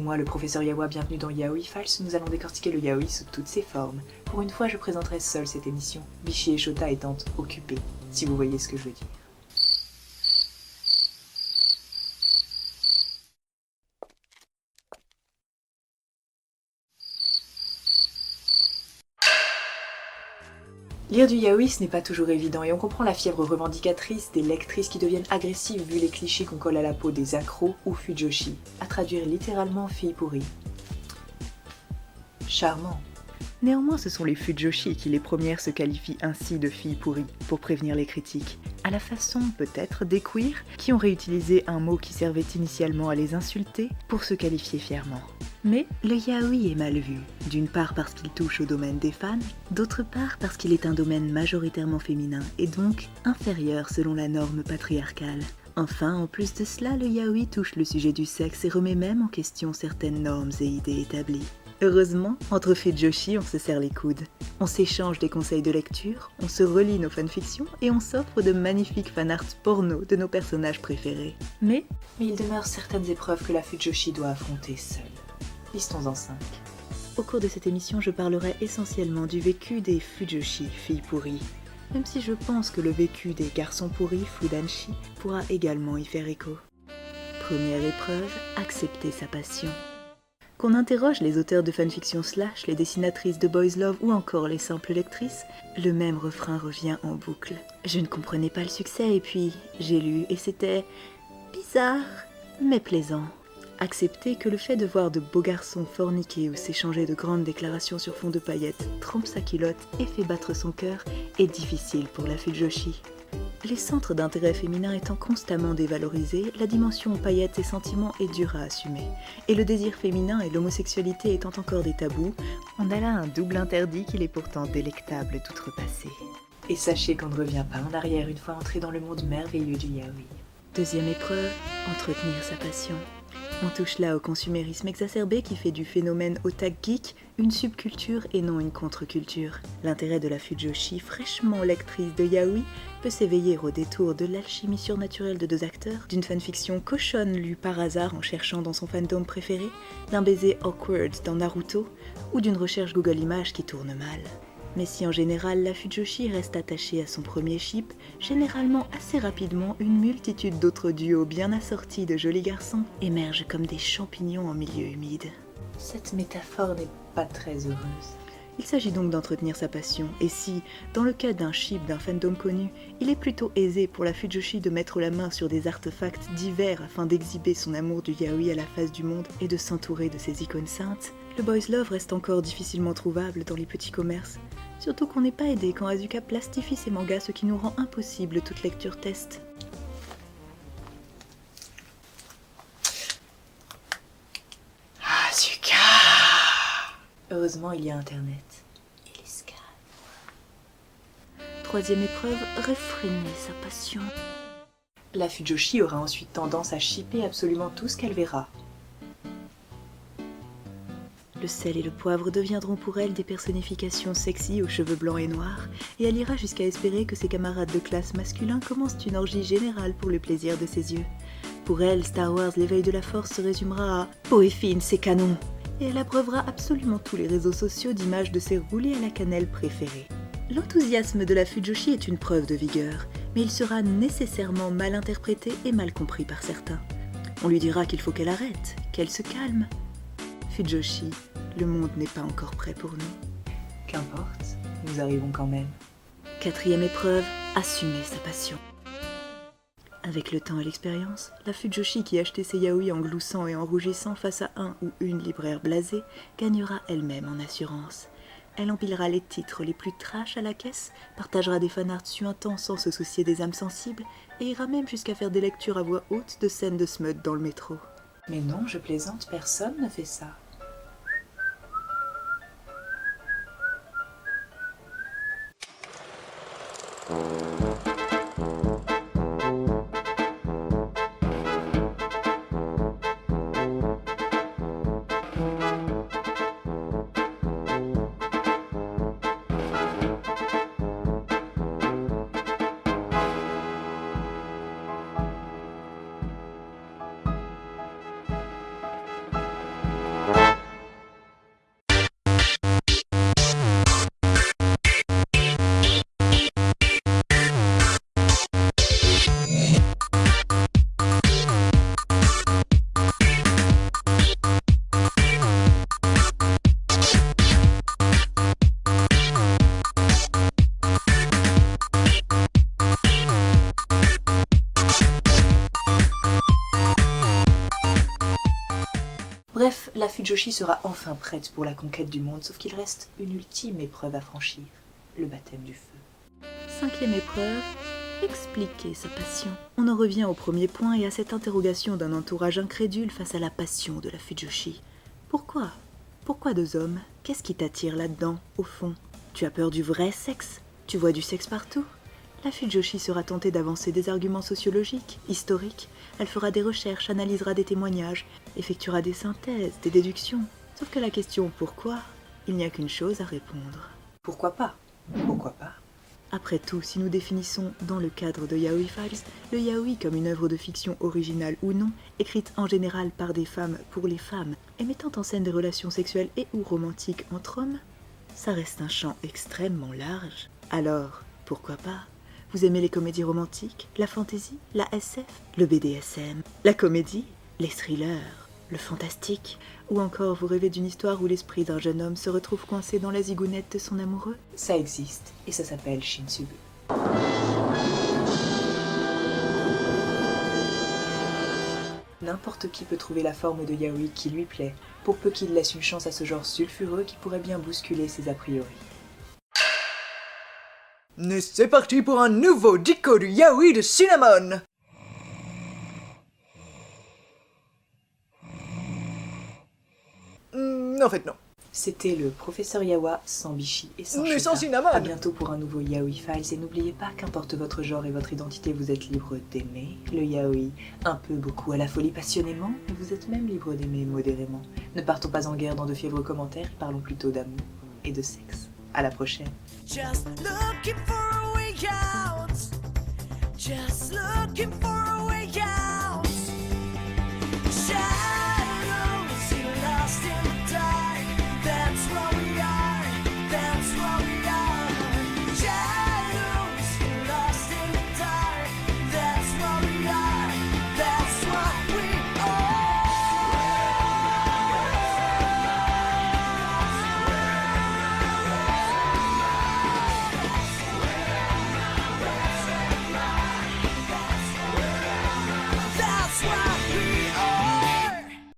moi, le professeur Yaoi, bienvenue dans Yaoi Files. Nous allons décortiquer le yaoi sous toutes ses formes. Pour une fois, je présenterai seule cette émission, Bichi et Shota étant occupés, si vous voyez ce que je veux dire. Lire du yaoi, ce n'est pas toujours évident et on comprend la fièvre revendicatrice des lectrices qui deviennent agressives vu les clichés qu'on colle à la peau des accros ou fujoshi, à traduire littéralement fille pourrie. Charmant. Néanmoins, ce sont les fujoshi qui les premières se qualifient ainsi de filles pourries, pour prévenir les critiques, à la façon peut-être des queers qui ont réutilisé un mot qui servait initialement à les insulter pour se qualifier fièrement. Mais le yaoi est mal vu, d'une part parce qu'il touche au domaine des fans, d'autre part parce qu'il est un domaine majoritairement féminin et donc inférieur selon la norme patriarcale. Enfin, en plus de cela, le yaoi touche le sujet du sexe et remet même en question certaines normes et idées établies. Heureusement, entre fujoshi, on se serre les coudes. On s'échange des conseils de lecture, on se relit nos fanfictions et on s'offre de magnifiques fanarts porno de nos personnages préférés. Mais il demeure certaines épreuves que la fujoshi doit affronter seule. Listons-en 5. Au cours de cette émission, je parlerai essentiellement du vécu des fujoshi, filles pourries. Même si je pense que le vécu des garçons pourris, fudanshi, pourra également y faire écho. Première épreuve, accepter sa passion. Qu'on interroge les auteurs de fanfiction /, les dessinatrices de boys love ou encore les simples lectrices, le même refrain revient en boucle. Je ne comprenais pas le succès et puis j'ai lu et c'était bizarre, mais plaisant. Accepter que le fait de voir de beaux garçons forniquer ou s'échanger de grandes déclarations sur fond de paillettes trempe sa culotte et fait battre son cœur est difficile pour la fujoshi. Les centres d'intérêt féminin étant constamment dévalorisés, la dimension paillettes et sentiments est dure à assumer. Et le désir féminin et l'homosexualité étant encore des tabous, on a là un double interdit qu'il est pourtant délectable d'outrepasser. Et sachez qu'on ne revient pas en arrière une fois entré dans le monde merveilleux du yaoi. Deuxième épreuve, entretenir sa passion. On touche là au consumérisme exacerbé qui fait du phénomène otak geek une subculture et non une contre-culture. L'intérêt de la fujoshi, fraîchement lectrice de yaoi, peut s'éveiller au détour de l'alchimie surnaturelle de deux acteurs, d'une fanfiction cochonne lue par hasard en cherchant dans son fandom préféré, d'un baiser awkward dans Naruto, ou d'une recherche Google Images qui tourne mal. Mais si en général la fujoshi reste attachée à son premier ship, généralement assez rapidement une multitude d'autres duos bien assortis de jolis garçons émergent comme des champignons en milieu humide. Cette métaphore n'est pas très heureuse. Il s'agit donc d'entretenir sa passion, et si, dans le cas d'un ship d'un fandom connu, il est plutôt aisé pour la fujoshi de mettre la main sur des artefacts divers afin d'exhiber son amour du yaoi à la face du monde et de s'entourer de ses icônes saintes, le boys love reste encore difficilement trouvable dans les petits commerces. Surtout qu'on n'est pas aidé quand Asuka plastifie ses mangas, ce qui nous rend impossible toute lecture test. Asuka! Heureusement, il y a Internet. Et les scans. Troisième épreuve, réfréner sa passion. La fujoshi aura ensuite tendance à shipper absolument tout ce qu'elle verra. Le sel et le poivre deviendront pour elle des personnifications sexy aux cheveux blancs et noirs, et elle ira jusqu'à espérer que ses camarades de classe masculins commencent une orgie générale pour le plaisir de ses yeux. Pour elle, Star Wars l'éveil de la force se résumera à « Peau et fine, c'est canon !» et elle abreuvera absolument tous les réseaux sociaux d'images de ses roulés à la cannelle préférés. L'enthousiasme de la fujoshi est une preuve de vigueur, mais il sera nécessairement mal interprété et mal compris par certains. On lui dira qu'il faut qu'elle arrête, qu'elle se calme. Fujoshi, le monde n'est pas encore prêt pour nous. Qu'importe, nous arrivons quand même. Quatrième épreuve, assumer sa passion. Avec le temps et l'expérience, la fujoshi qui achetait ses yaoi en gloussant et en rougissant face à un ou une libraire blasée gagnera elle-même en assurance. Elle empilera les titres les plus trash à la caisse, partagera des fanarts suintants sans se soucier des âmes sensibles et ira même jusqu'à faire des lectures à voix haute de scènes de smut dans le métro. Mais non, je plaisante, personne ne fait ça. Bref, la Fujoshi sera enfin prête pour la conquête du monde, sauf qu'il reste une ultime épreuve à franchir, le baptême du feu. 5e épreuve, expliquer sa passion. On en revient au premier point et à cette interrogation d'un entourage incrédule face à la passion de la Fujoshi. Pourquoi ? Pourquoi 2 hommes ? Qu'est-ce qui t'attire là-dedans, au fond ? Tu as peur du vrai sexe ? Tu vois du sexe partout ? La Fujoshi sera tentée d'avancer des arguments sociologiques, historiques. Elle fera des recherches, analysera des témoignages, effectuera des synthèses, des déductions. Sauf que la question pourquoi, il n'y a qu'une chose à répondre. Pourquoi pas ? Pourquoi pas ? Après tout, si nous définissons dans le cadre de Yaoi Files, le yaoi comme une œuvre de fiction originale ou non, écrite en général par des femmes pour les femmes, et mettant en scène des relations sexuelles et ou romantiques entre hommes, ça reste un champ extrêmement large. Alors, pourquoi pas ? Vous aimez les comédies romantiques, la fantasy, la SF, le BDSM, la comédie, les thrillers, le fantastique, ou encore vous rêvez d'une histoire où l'esprit d'un jeune homme se retrouve coincé dans la zigounette de son amoureux ? Ça existe, et ça s'appelle Shinsubu. N'importe qui peut trouver la forme de yaoi qui lui plaît, pour peu qu'il laisse une chance à ce genre sulfureux qui pourrait bien bousculer ses a priori. Et c'est parti pour un nouveau dico du yaoi de Cinnamon. En fait non. C'était le professeur Yawa sans Bishi et sans Mais sans Shota. Cinnamon. À bientôt pour un nouveau Yaoi Files et n'oubliez pas qu'importe votre genre et votre identité, vous êtes libre d'aimer le yaoi un peu, beaucoup, à la folie, passionnément, mais vous êtes même libre d'aimer modérément. Ne partons pas en guerre dans de fiévreux commentaires, parlons plutôt d'amour et de sexe. À la prochaine. Just looking for a way out. Just looking for a way out.